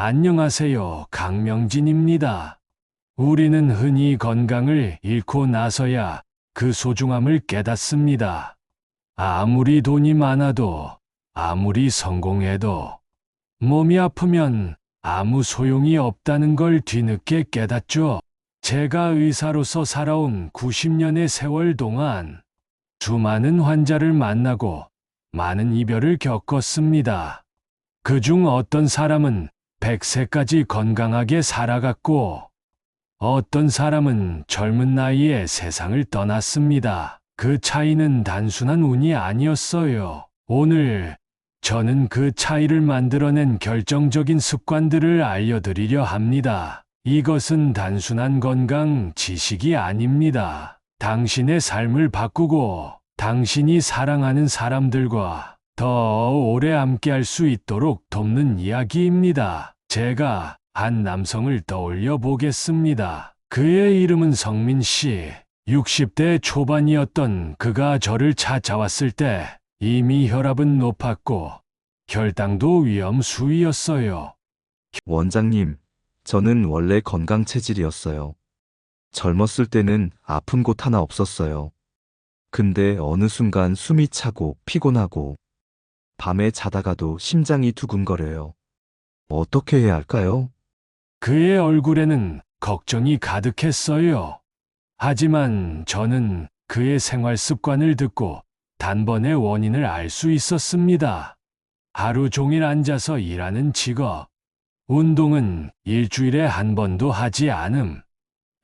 안녕하세요. 강명진입니다. 우리는 흔히 건강을 잃고 나서야 그 소중함을 깨닫습니다. 아무리 돈이 많아도, 아무리 성공해도, 몸이 아프면 아무 소용이 없다는 걸 뒤늦게 깨닫죠. 제가 의사로서 살아온 90년의 세월 동안 수많은 환자를 만나고 많은 이별을 겪었습니다. 그중 어떤 사람은 100세까지 건강하게 살아갔고, 어떤 사람은 젊은 나이에 세상을 떠났습니다. 그 차이는 단순한 운이 아니었어요. 오늘 저는 그 차이를 만들어낸 결정적인 습관들을 알려드리려 합니다. 이것은 단순한 건강 지식이 아닙니다. 당신의 삶을 바꾸고 당신이 사랑하는 사람들과 더 오래 함께할 수 있도록 돕는 이야기입니다. 제가 한 남성을 떠올려 보겠습니다. 그의 이름은 성민 씨. 60대 초반이었던 그가 저를 찾아왔을 때 이미 혈압은 높았고 혈당도 위험수위였어요. 원장님, 저는 원래 건강 체질이었어요. 젊었을 때는 아픈 곳 하나 없었어요. 근데 어느 순간 숨이 차고 피곤하고 밤에 자다가도 심장이 두근거려요. 어떻게 해야 할까요? 그의 얼굴에는 걱정이 가득했어요. 하지만 저는 그의 생활 습관을 듣고 단번에 원인을 알 수 있었습니다. 하루 종일 앉아서 일하는 직업, 운동은 일주일에 한 번도 하지 않음,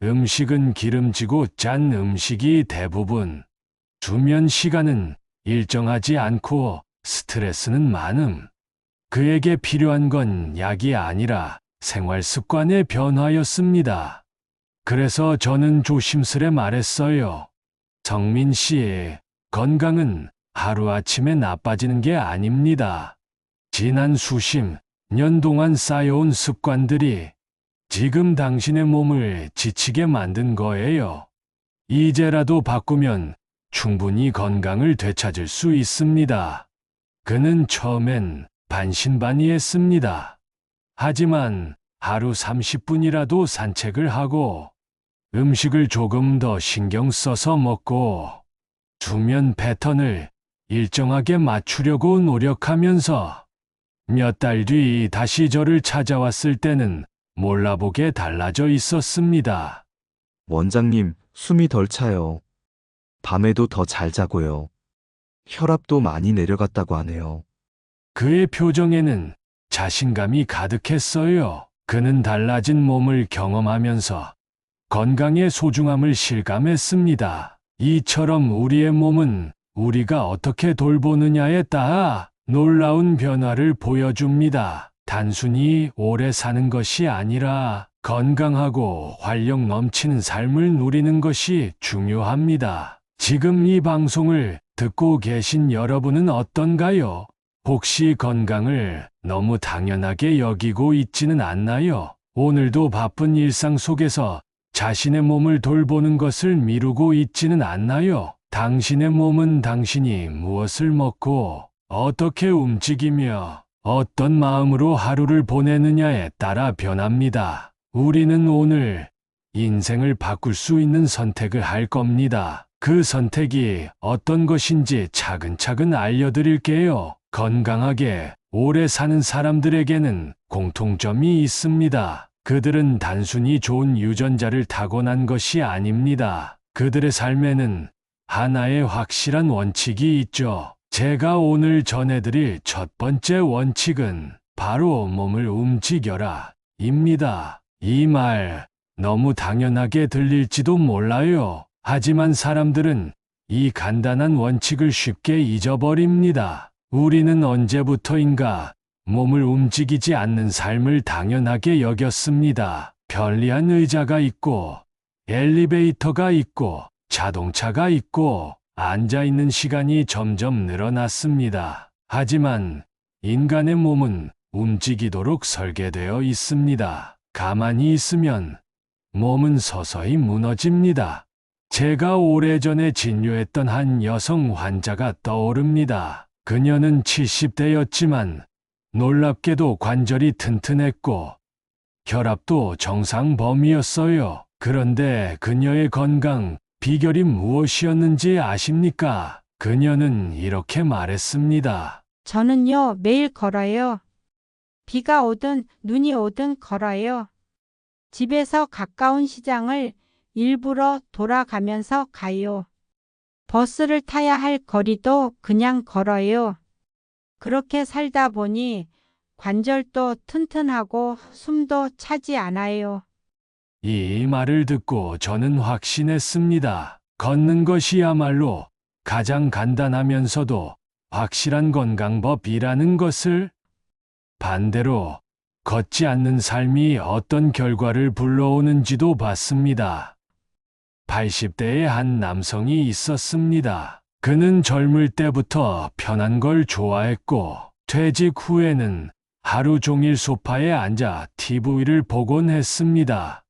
음식은 기름지고 짠 음식이 대부분, 수면 시간은 일정하지 않고 스트레스는 많음. 그에게 필요한 건 약이 아니라 생활 습관의 변화였습니다. 그래서 저는 조심스레 말했어요. 성민 씨, 건강은 하루아침에 나빠지는 게 아닙니다. 지난 수십 년 동안 쌓여온 습관들이 지금 당신의 몸을 지치게 만든 거예요. 이제라도 바꾸면 충분히 건강을 되찾을 수 있습니다. 그는 처음엔 반신반의했습니다. 하지만 하루 30분이라도 산책을 하고 음식을 조금 더 신경 써서 먹고 수면 패턴을 일정하게 맞추려고 노력하면서 몇 달 뒤 다시 저를 찾아왔을 때는 몰라보게 달라져 있었습니다. 원장님, 숨이 덜 차요. 밤에도 더 잘 자고요. 혈압도 많이 내려갔다고 하네요. 그의 표정에는 자신감이 가득했어요. 그는 달라진 몸을 경험하면서 건강의 소중함을 실감했습니다. 이처럼 우리의 몸은 우리가 어떻게 돌보느냐에 따라 놀라운 변화를 보여줍니다. 단순히 오래 사는 것이 아니라 건강하고 활력 넘치는 삶을 누리는 것이 중요합니다. 지금 이 방송을 듣고 계신 여러분은 어떤가요? 혹시 건강을 너무 당연하게 여기고 있지는 않나요? 오늘도 바쁜 일상 속에서 자신의 몸을 돌보는 것을 미루고 있지는 않나요? 당신의 몸은 당신이 무엇을 먹고 어떻게 움직이며 어떤 마음으로 하루를 보내느냐에 따라 변합니다. 우리는 오늘 인생을 바꿀 수 있는 선택을 할 겁니다. 그 선택이 어떤 것인지 차근차근 알려드릴게요. 건강하게 오래 사는 사람들에게는 공통점이 있습니다. 그들은 단순히 좋은 유전자를 타고난 것이 아닙니다. 그들의 삶에는 하나의 확실한 원칙이 있죠. 제가 오늘 전해드릴 첫 번째 원칙은 바로 몸을 움직여라 입니다. 이 말 너무 당연하게 들릴지도 몰라요. 하지만 사람들은 이 간단한 원칙을 쉽게 잊어버립니다. 우리는 언제부터인가 몸을 움직이지 않는 삶을 당연하게 여겼습니다. 편리한 의자가 있고, 엘리베이터가 있고, 자동차가 있고, 앉아있는 시간이 점점 늘어났습니다. 하지만 인간의 몸은 움직이도록 설계되어 있습니다. 가만히 있으면 몸은 서서히 무너집니다. 제가 오래전에 진료했던 한 여성 환자가 떠오릅니다. 그녀는 70대였지만 놀랍게도 관절이 튼튼했고 혈압도 정상 범위였어요. 그런데 그녀의 건강 비결이 무엇이었는지 아십니까? 그녀는 이렇게 말했습니다. 저는요, 매일 걸어요. 비가 오든 눈이 오든 걸어요. 집에서 가까운 시장을 일부러 돌아가면서 가요. 버스를 타야 할 거리도 그냥 걸어요. 그렇게 살다 보니 관절도 튼튼하고 숨도 차지 않아요. 이 말을 듣고 저는 확신했습니다. 걷는 것이야말로 가장 간단하면서도 확실한 건강법이라는 것을. 반대로 걷지 않는 삶이 어떤 결과를 불러오는지도 봤습니다. 80대의 한 남성이 있었습니다. 그는 젊을 때부터 편한 걸 좋아했고 퇴직 후에는 하루 종일 소파에 앉아 TV를 보곤 했습니다.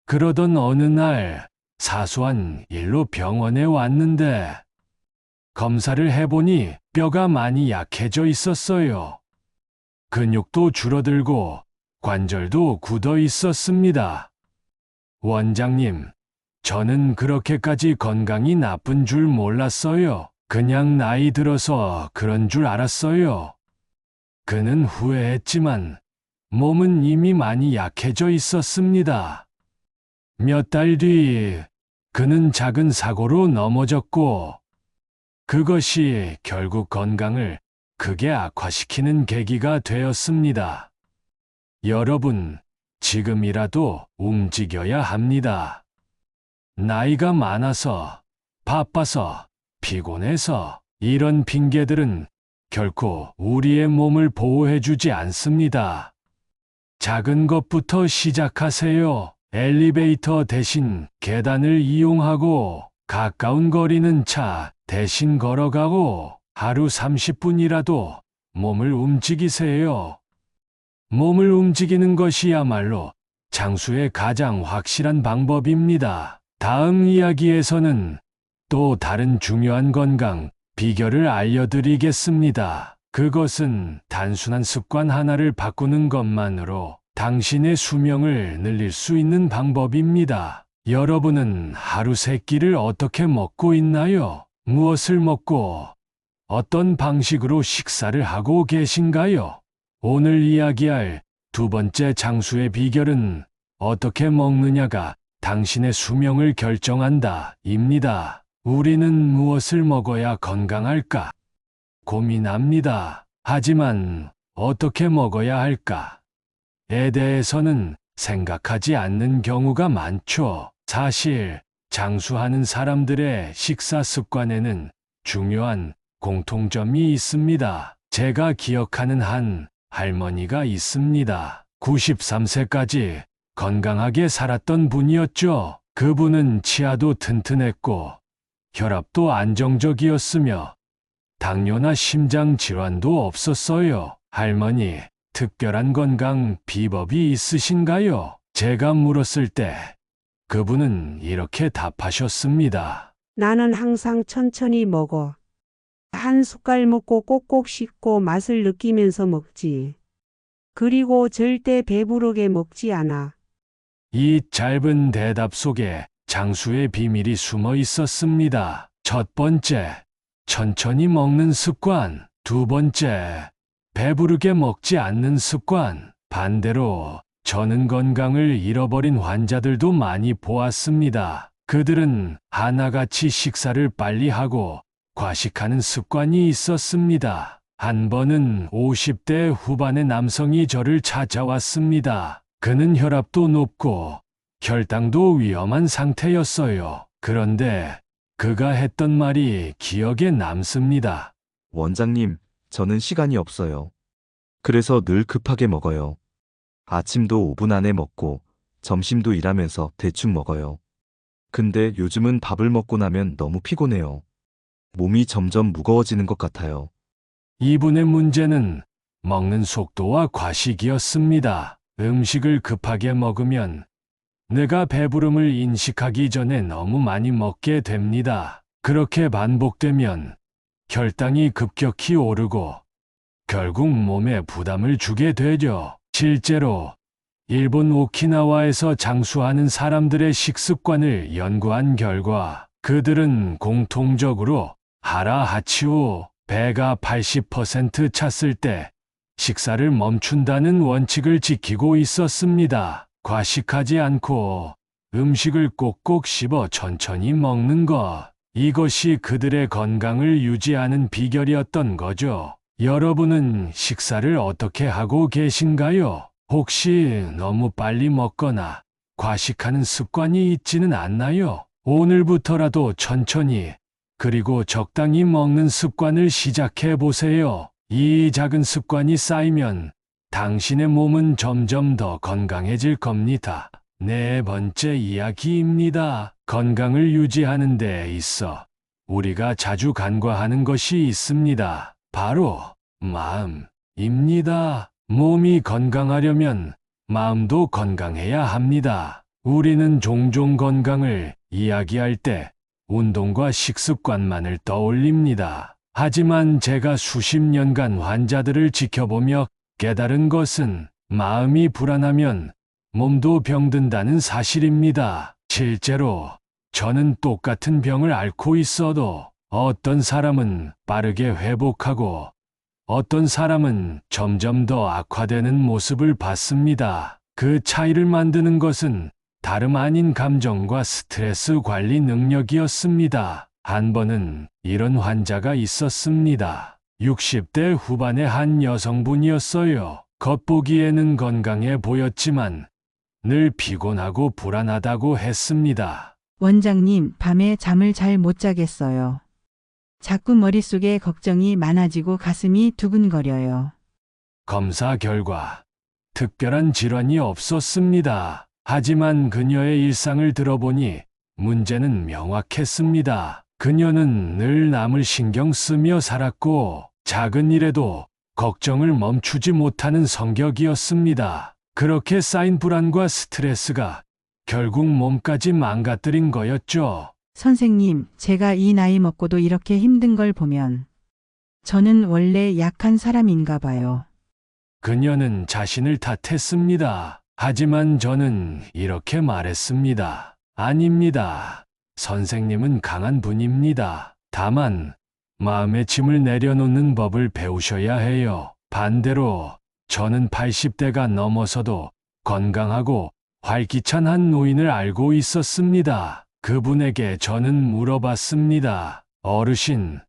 그러던 어느 날 사소한 일로 병원에 왔는데 검사를 해보니 뼈가 많이 약해져 있었어요. 근육도 줄어들고 관절도 굳어 있었습니다. 원장님, 저는 그렇게까지 건강이 나쁜 줄 몰랐어요. 그냥 나이 들어서 그런 줄 알았어요. 그는 후회했지만 몸은 이미 많이 약해져 있었습니다. 몇 달 뒤 그는 작은 사고로 넘어졌고 그것이 결국 건강을 크게 악화시키는 계기가 되었습니다. 여러분, 지금이라도 움직여야 합니다. 나이가 많아서, 바빠서, 피곤해서 이런 핑계들은 결코 우리의 몸을 보호해주지 않습니다. 작은 것부터 시작하세요. 엘리베이터 대신 계단을 이용하고 가까운 거리는 차 대신 걸어가고 하루 30분이라도 몸을 움직이세요. 몸을 움직이는 것이야말로 장수의 가장 확실한 방법입니다. 다음 이야기에서는 또 다른 중요한 건강 비결을 알려드리겠습니다. 그것은 단순한 습관 하나를 바꾸는 것만으로 당신의 수명을 늘릴 수 있는 방법입니다. 여러분은 하루 세 끼를 어떻게 먹고 있나요? 무엇을 먹고 어떤 방식으로 식사를 하고 계신가요? 오늘 이야기할 두 번째 장수의 비결은 어떻게 먹느냐가 당신의 수명을 결정한다 입니다. 우리는 무엇을 먹어야 건강할까 고민합니다. 하지만 어떻게 먹어야 할까에 대해서는 생각하지 않는 경우가 많죠. 사실 장수하는 사람들의 식사 습관에는 중요한 공통점이 있습니다. 제가 기억하는 한 할머니가 있습니다. 93세까지 건강하게 살았던 분이었죠. 그분은 치아도 튼튼했고 혈압도 안정적이었으며 당뇨나 심장 질환도 없었어요. 할머니, 특별한 건강 비법이 있으신가요? 제가 물었을 때 그분은 이렇게 답하셨습니다. 나는 항상 천천히 먹어. 한 숟갈 먹고 꼭꼭 씹고 맛을 느끼면서 먹지. 그리고 절대 배부르게 먹지 않아. 이 짧은 대답 속에 장수의 비밀이 숨어 있었습니다. 첫 번째, 천천히 먹는 습관. 두 번째, 배부르게 먹지 않는 습관. 반대로 저는 건강을 잃어버린 환자들도 많이 보았습니다. 그들은 하나같이 식사를 빨리 하고 과식하는 습관이 있었습니다. 한 번은 50대 후반의 남성이 저를 찾아왔습니다. 그는 혈압도 높고 혈당도 위험한 상태였어요. 그런데 그가 했던 말이 기억에 남습니다. 원장님, 저는 시간이 없어요. 그래서 늘 급하게 먹어요. 아침도 5분 안에 먹고 점심도 일하면서 대충 먹어요. 근데 요즘은 밥을 먹고 나면 너무 피곤해요. 몸이 점점 무거워지는 것 같아요. 이분의 문제는 먹는 속도와 과식이었습니다. 음식을 급하게 먹으면 내가 배부름을 인식하기 전에 너무 많이 먹게 됩니다. 그렇게 반복되면 혈당이 급격히 오르고 결국 몸에 부담을 주게 되죠. 실제로 일본 오키나와에서 장수하는 사람들의 식습관을 연구한 결과 그들은 공통적으로 하라 하치오 배가 80% 찼을 때 식사를 멈춘다는 원칙을 지키고 있었습니다. 과식하지 않고 음식을 꼭꼭 씹어 천천히 먹는 것. 이것이 그들의 건강을 유지하는 비결이었던 거죠. 여러분은 식사를 어떻게 하고 계신가요? 혹시 너무 빨리 먹거나 과식하는 습관이 있지는 않나요? 오늘부터라도 천천히 그리고 적당히 먹는 습관을 시작해 보세요. 이 작은 습관이 쌓이면 당신의 몸은 점점 더 건강해질 겁니다. 네 번째 이야기입니다. 건강을 유지하는 데 있어 우리가 자주 간과하는 것이 있습니다. 바로 마음입니다. 몸이 건강하려면 마음도 건강해야 합니다. 우리는 종종 건강을 이야기할 때 운동과 식습관만을 떠올립니다. 하지만 제가 수십 년간 환자들을 지켜보며 깨달은 것은 마음이 불안하면 몸도 병든다는 사실입니다. 실제로 저는 똑같은 병을 앓고 있어도 어떤 사람은 빠르게 회복하고 어떤 사람은 점점 더 악화되는 모습을 봤습니다. 그 차이를 만드는 것은 다름 아닌 감정과 스트레스 관리 능력이었습니다. 한 번은 이런 환자가 있었습니다. 60대 후반의 한 여성분이었어요. 겉보기에는 건강해 보였지만 늘 피곤하고 불안하다고 했습니다. 원장님, 밤에 잠을 잘 못 자겠어요. 자꾸 머릿속에 걱정이 많아지고 가슴이 두근거려요. 검사 결과 특별한 질환이 없었습니다. 하지만 그녀의 일상을 들어보니 문제는 명확했습니다. 그녀는 늘 남을 신경 쓰며 살았고 작은 일에도 걱정을 멈추지 못하는 성격이었습니다. 그렇게 쌓인 불안과 스트레스가 결국 몸까지 망가뜨린 거였죠. 선생님, 제가 이 나이 먹고도 이렇게 힘든 걸 보면 저는 원래 약한 사람인가 봐요. 그녀는 자신을 탓했습니다. 하지만 저는 이렇게 말했습니다. 아닙니다. 선생님은 강한 분입니다. 다만 마음의 짐을 내려놓는 법을 배우셔야 해요. 반대로 저는 80대가 넘어서도 건강하고 활기찬 한 노인을 알고 있었습니다. 그분에게 저는 물어봤습니다. 어르신,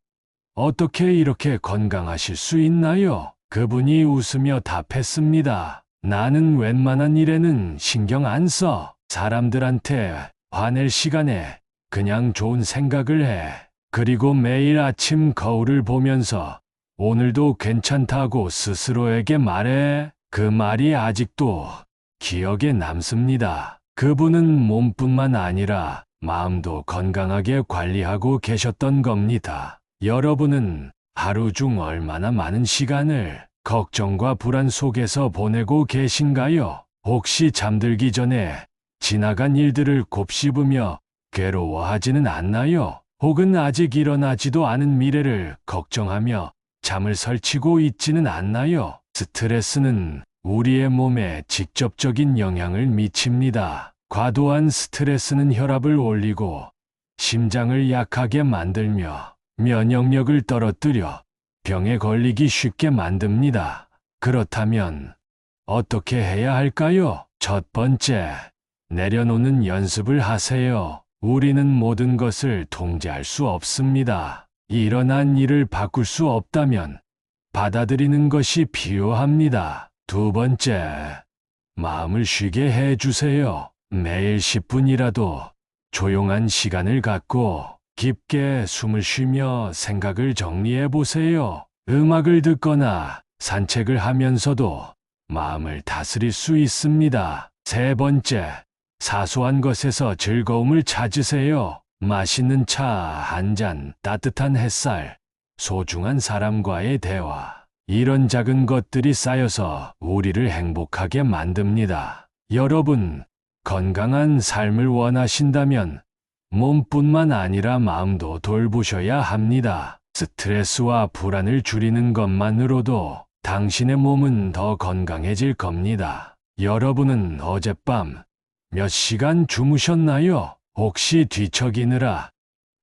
어떻게 이렇게 건강하실 수 있나요? 그분이 웃으며 답했습니다. 나는 웬만한 일에는 신경 안 써. 사람들한테 화낼 시간에 그냥 좋은 생각을 해. 그리고 매일 아침 거울을 보면서 오늘도 괜찮다고 스스로에게 말해. 그 말이 아직도 기억에 남습니다. 그분은 몸뿐만 아니라 마음도 건강하게 관리하고 계셨던 겁니다. 여러분은 하루 중 얼마나 많은 시간을 걱정과 불안 속에서 보내고 계신가요? 혹시 잠들기 전에 지나간 일들을 곱씹으며 괴로워하지는 않나요? 혹은 아직 일어나지도 않은 미래를 걱정하며 잠을 설치고 있지는 않나요? 스트레스는 우리의 몸에 직접적인 영향을 미칩니다. 과도한 스트레스는 혈압을 올리고 심장을 약하게 만들며 면역력을 떨어뜨려 병에 걸리기 쉽게 만듭니다. 그렇다면 어떻게 해야 할까요? 첫 번째, 내려놓는 연습을 하세요. 우리는 모든 것을 통제할 수 없습니다. 일어난 일을 바꿀 수 없다면 받아들이는 것이 필요합니다. 두 번째, 마음을 쉬게 해주세요. 매일 10분이라도 조용한 시간을 갖고 깊게 숨을 쉬며 생각을 정리해 보세요. 음악을 듣거나 산책을 하면서도 마음을 다스릴 수 있습니다. 세 번째, 사소한 것에서 즐거움을 찾으세요. 맛있는 차 한 잔, 따뜻한 햇살, 소중한 사람과의 대화. 이런 작은 것들이 쌓여서 우리를 행복하게 만듭니다. 여러분, 건강한 삶을 원하신다면 몸뿐만 아니라 마음도 돌보셔야 합니다. 스트레스와 불안을 줄이는 것만으로도 당신의 몸은 더 건강해질 겁니다. 여러분은 어젯밤 몇 시간 주무셨나요? 혹시 뒤척이느라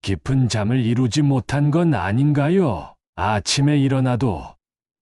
깊은 잠을 이루지 못한 건 아닌가요? 아침에 일어나도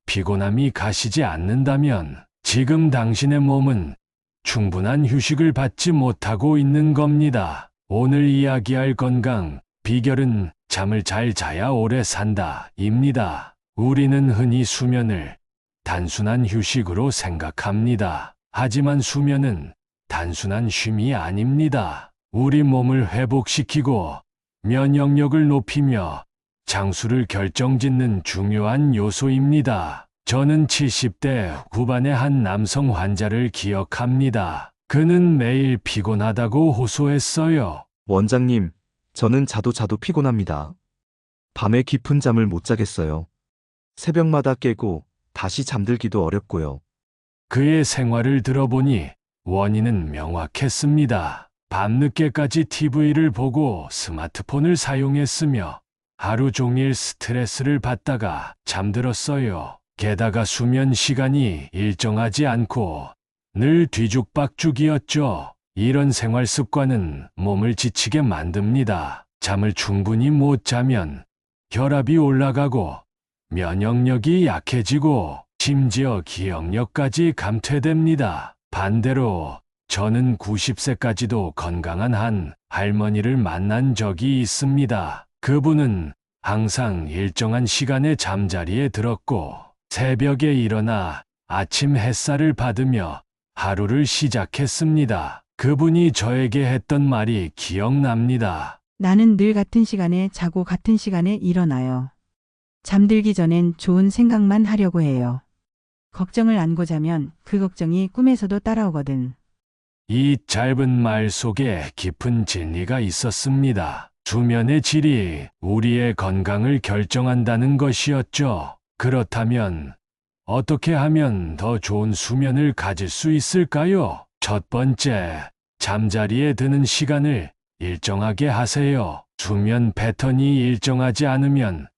피곤함이 가시지 않는다면 지금 당신의 몸은 충분한 휴식을 받지 못하고 있는 겁니다. 오늘 이야기할 건강 비결은 잠을 잘 자야 오래 산다입니다. 우리는 흔히 수면을 단순한 휴식으로 생각합니다. 하지만 수면은 단순한 쉼이 아닙니다. 우리 몸을 회복시키고 면역력을 높이며 장수를 결정짓는 중요한 요소입니다. 저는 70대 후반의 한 남성 환자를 기억합니다. 그는 매일 피곤하다고 호소했어요. 원장님, 저는 자도 피곤합니다. 밤에 깊은 잠을 못 자겠어요. 새벽마다 깨고 다시 잠들기도 어렵고요. 그의 생활을 들어보니 원인은 명확했습니다. 밤늦게까지 TV를 보고 스마트폰을 사용했으며 하루 종일 스트레스를 받다가 잠들었어요. 게다가 수면 시간이 일정하지 않고 늘 뒤죽박죽이었죠. 이런 생활 습관은 몸을 지치게 만듭니다. 잠을 충분히 못 자면 혈압이 올라가고 면역력이 약해지고 심지어 기억력까지 감퇴됩니다. 반대로 저는 90세까지도 건강한 한 할머니를 만난 적이 있습니다. 그분은 항상 일정한 시간에 잠자리에 들었고 새벽에 일어나 아침 햇살을 받으며 하루를 시작했습니다. 그분이 저에게 했던 말이 기억납니다. 나는 늘 같은 시간에 자고 같은 시간에 일어나요. 잠들기 전엔 좋은 생각만 하려고 해요. 걱정을 안고 자면 그 걱정이 꿈에서도 따라오거든. 이 짧은 말 속에 깊은 진리가 있었습니다. 수면의 질이 우리의 건강을 결정한다는 것이었죠. 그렇다면 어떻게 하면 더 좋은 수면을 가질 수 있을까요? 첫 번째, 잠자리에 드는 시간을 일정하게 하세요. 수면 패턴이 일정하지 않으면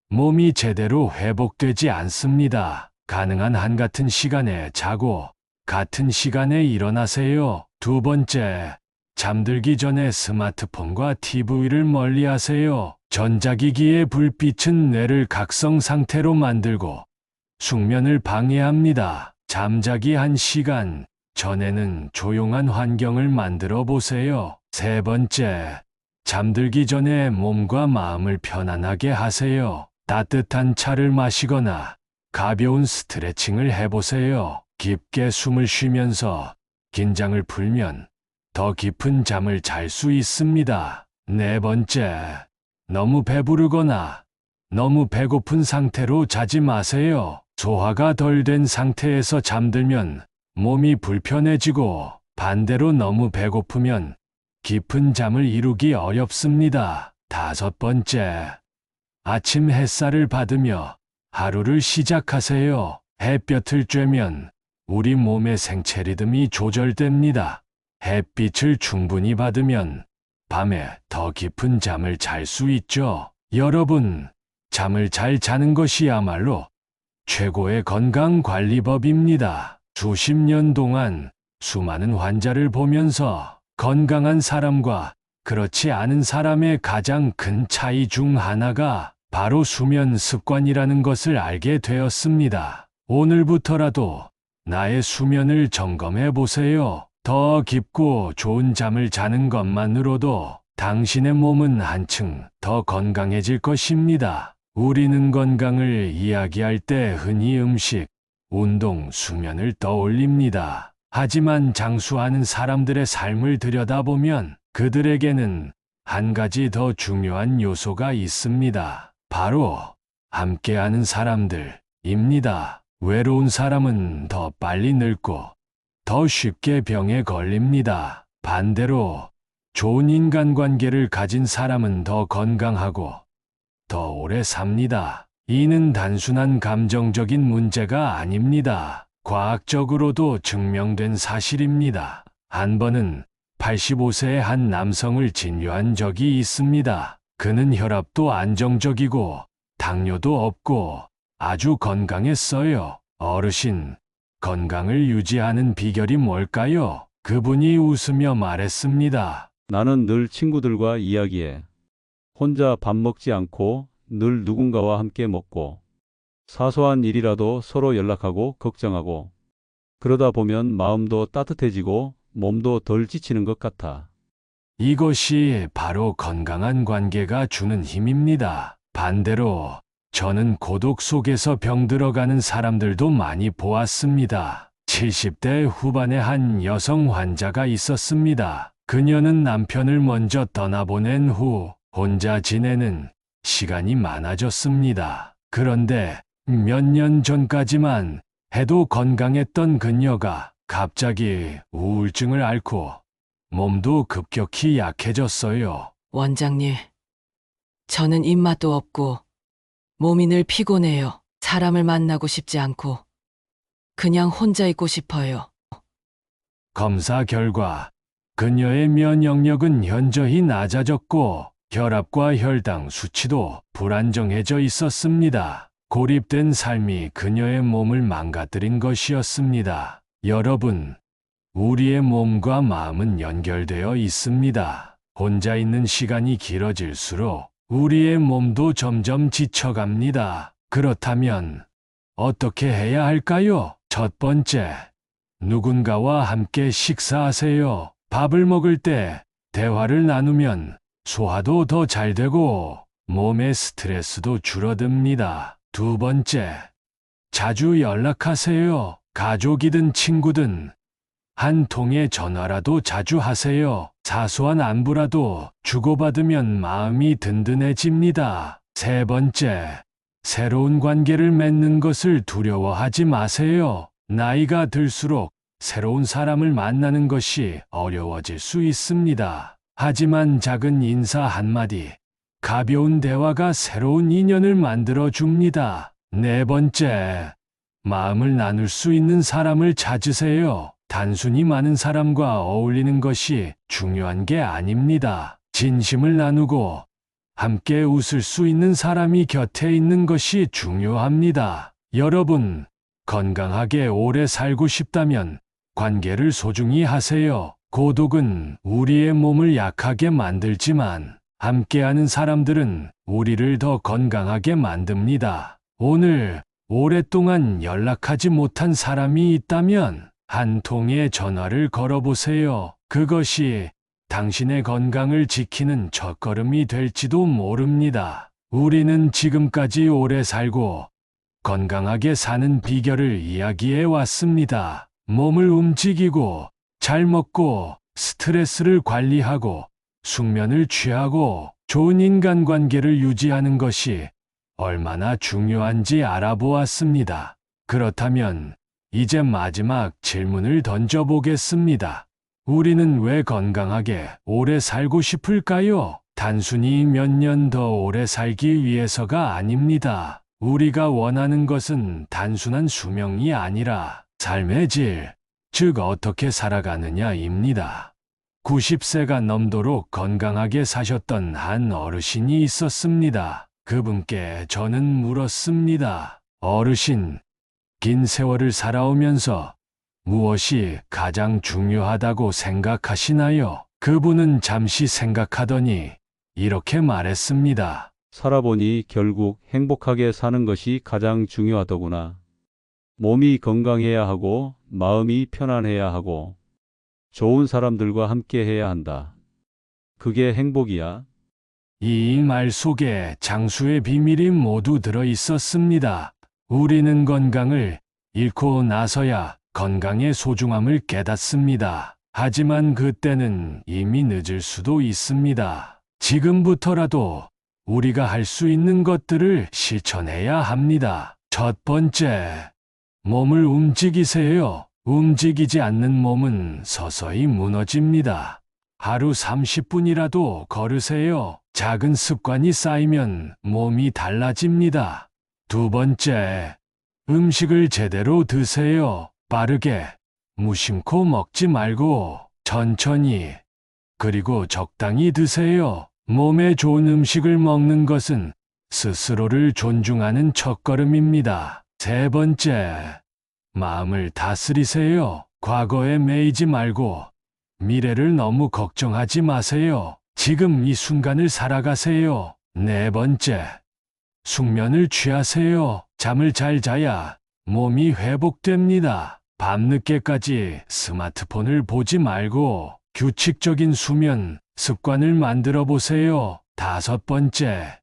몸이 제대로 회복되지 않습니다. 가능한 한 같은 시간에 자고 같은 시간에 일어나세요. 두 번째, 잠들기 전에 스마트폰과 TV를 멀리하세요. 전자기기의 불빛은 뇌를 각성 상태로 만들고 숙면을 방해합니다. 잠자기 1시간 전에는 조용한 환경을 만들어 보세요. 세 번째, 잠들기 전에 몸과 마음을 편안하게 하세요. 따뜻한 차를 마시거나 가벼운 스트레칭을 해보세요. 깊게 숨을 쉬면서 긴장을 풀면 더 깊은 잠을 잘 수 있습니다. 네 번째, 너무 배부르거나 너무 배고픈 상태로 자지 마세요. 소화가 덜 된 상태에서 잠들면 몸이 불편해지고 반대로 너무 배고프면 깊은 잠을 이루기 어렵습니다. 다섯 번째, 아침 햇살을 받으며 하루를 시작하세요. 햇볕을 쬐면 우리 몸의 생체 리듬이 조절됩니다. 햇빛을 충분히 받으면 밤에 더 깊은 잠을 잘 수 있죠. 여러분, 잠을 잘 자는 것이야말로 최고의 건강관리법입니다. 수십 년 동안 수많은 환자를 보면서 건강한 사람과 그렇지 않은 사람의 가장 큰 차이 중 하나가 바로 수면 습관이라는 것을 알게 되었습니다. 오늘부터라도 나의 수면을 점검해 보세요. 더 깊고 좋은 잠을 자는 것만으로도 당신의 몸은 한층 더 건강해질 것입니다. 우리는 건강을 이야기할 때 흔히 음식, 운동, 수면을 떠올립니다. 하지만 장수하는 사람들의 삶을 들여다보면 그들에게는 한 가지 더 중요한 요소가 있습니다. 바로 함께하는 사람들입니다. 외로운 사람은 더 빨리 늙고 더 쉽게 병에 걸립니다. 반대로 좋은 인간관계를 가진 사람은 더 건강하고 더 오래 삽니다. 이는 단순한 감정적인 문제가 아닙니다. 과학적으로도 증명된 사실입니다. 한 번은 85세의 한 남성을 진료한 적이 있습니다. 그는 혈압도 안정적이고 당뇨도 없고 아주 건강했어요. 어르신, 건강을 유지하는 비결이 뭘까요? 그분이 웃으며 말했습니다. 나는 늘 친구들과 이야기해. 혼자 밥 먹지 않고 늘 누군가와 함께 먹고 사소한 일이라도 서로 연락하고 걱정하고 그러다 보면 마음도 따뜻해지고 몸도 덜 지치는 것 같아. 이것이 바로 건강한 관계가 주는 힘입니다. 반대로 저는 고독 속에서 병들어가는 사람들도 많이 보았습니다. 70대 후반의 한 여성 환자가 있었습니다. 그녀는 남편을 먼저 떠나보낸 후 혼자 지내는 시간이 많아졌습니다. 그런데 몇 년 전까지만 해도 건강했던 그녀가 갑자기 우울증을 앓고 몸도 급격히 약해졌어요. 원장님, 저는 입맛도 없고 몸이 늘 피곤해요. 사람을 만나고 싶지 않고 그냥 혼자 있고 싶어요. 검사 결과 그녀의 면역력은 현저히 낮아졌고 혈압과 혈당 수치도 불안정해져 있었습니다. 고립된 삶이 그녀의 몸을 망가뜨린 것이었습니다. 여러분, 우리의 몸과 마음은 연결되어 있습니다. 혼자 있는 시간이 길어질수록 우리의 몸도 점점 지쳐갑니다. 그렇다면 어떻게 해야 할까요? 첫 번째, 누군가와 함께 식사하세요. 밥을 먹을 때 대화를 나누면 소화도 더 잘 되고 몸의 스트레스도 줄어듭니다. 두 번째, 자주 연락하세요. 가족이든 친구든 한 통의 전화라도 자주 하세요. 사소한 안부라도 주고받으면 마음이 든든해집니다. 세 번째, 새로운 관계를 맺는 것을 두려워하지 마세요. 나이가 들수록 새로운 사람을 만나는 것이 어려워질 수 있습니다. 하지만 작은 인사 한마디, 가벼운 대화가 새로운 인연을 만들어 줍니다. 네 번째, 마음을 나눌 수 있는 사람을 찾으세요. 단순히 많은 사람과 어울리는 것이 중요한 게 아닙니다. 진심을 나누고 함께 웃을 수 있는 사람이 곁에 있는 것이 중요합니다. 여러분, 건강하게 오래 살고 싶다면 관계를 소중히 하세요. 고독은 우리의 몸을 약하게 만들지만 함께하는 사람들은 우리를 더 건강하게 만듭니다. 오늘 오랫동안 연락하지 못한 사람이 있다면 한 통의 전화를 걸어보세요. 그것이 당신의 건강을 지키는 첫걸음이 될지도 모릅니다. 우리는 지금까지 오래 살고 건강하게 사는 비결을 이야기해 왔습니다. 몸을 움직이고 잘 먹고 스트레스를 관리하고 숙면을 취하고 좋은 인간관계를 유지하는 것이 얼마나 중요한지 알아보았습니다. 그렇다면 이제 마지막 질문을 던져보겠습니다. 우리는 왜 건강하게 오래 살고 싶을까요? 단순히 몇 년 더 오래 살기 위해서가 아닙니다. 우리가 원하는 것은 단순한 수명이 아니라 삶의 질, 즉 어떻게 살아가느냐입니다. 90세가 넘도록 건강하게 사셨던 한 어르신이 있었습니다. 그분께 저는 물었습니다. 어르신, 긴 세월을 살아오면서 무엇이 가장 중요하다고 생각하시나요? 그분은 잠시 생각하더니 이렇게 말했습니다. 살아보니 결국 행복하게 사는 것이 가장 중요하더구나. 몸이 건강해야 하고 마음이 편안해야 하고 좋은 사람들과 함께 해야 한다. 그게 행복이야. 이 말 속에 장수의 비밀이 모두 들어 있었습니다. 우리는 건강을 잃고 나서야 건강의 소중함을 깨닫습니다. 하지만 그때는 이미 늦을 수도 있습니다. 지금부터라도 우리가 할 수 있는 것들을 실천해야 합니다. 첫 번째, 몸을 움직이세요. 움직이지 않는 몸은 서서히 무너집니다. 하루 30분이라도 걸으세요. 작은 습관이 쌓이면 몸이 달라집니다. 두 번째, 음식을 제대로 드세요. 빠르게, 무심코 먹지 말고 천천히, 그리고 적당히 드세요. 몸에 좋은 음식을 먹는 것은 스스로를 존중하는 첫걸음입니다. 세 번째, 마음을 다스리세요. 과거에 매이지 말고 미래를 너무 걱정하지 마세요. 지금 이 순간을 살아가세요. 네 번째, 숙면을 취하세요. 잠을 잘 자야 몸이 회복됩니다. 밤늦게까지 스마트폰을 보지 말고 규칙적인 수면 습관을 만들어 보세요. 다섯 번째,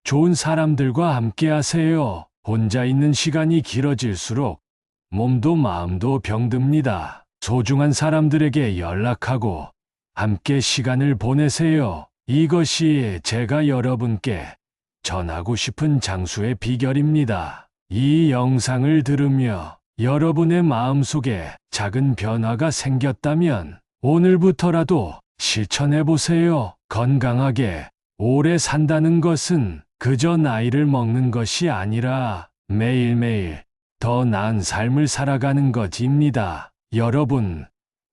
좋은 사람들과 함께 하세요. 혼자 있는 시간이 길어질수록 몸도 마음도 병듭니다. 소중한 사람들에게 연락하고 함께 시간을 보내세요. 이것이 제가 여러분께 전하고 싶은 장수의 비결입니다. 이 영상을 들으며 여러분의 마음속에 작은 변화가 생겼다면 오늘부터라도 실천해 보세요. 건강하게 오래 산다는 것은 그저 나이를 먹는 것이 아니라 매일매일 더 나은 삶을 살아가는 것입니다. 여러분,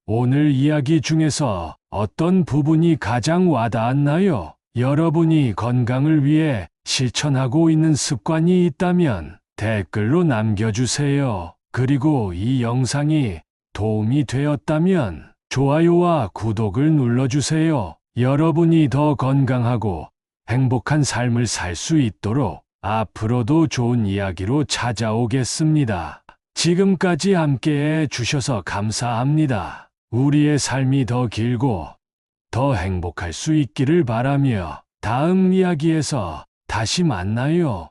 오늘 이야기 중에서 어떤 부분이 가장 와닿았나요? 여러분이 건강을 위해 실천하고 있는 습관이 있다면 댓글로 남겨주세요. 그리고 이 영상이 도움이 되었다면 좋아요와 구독을 눌러주세요. 여러분이 더 건강하고 행복한 삶을 살 수 있도록 앞으로도 좋은 이야기로 찾아오겠습니다. 지금까지 함께해 주셔서 감사합니다. 우리의 삶이 더 길고 더 행복할 수 있기를 바라며 다음 이야기에서 다시 만나요.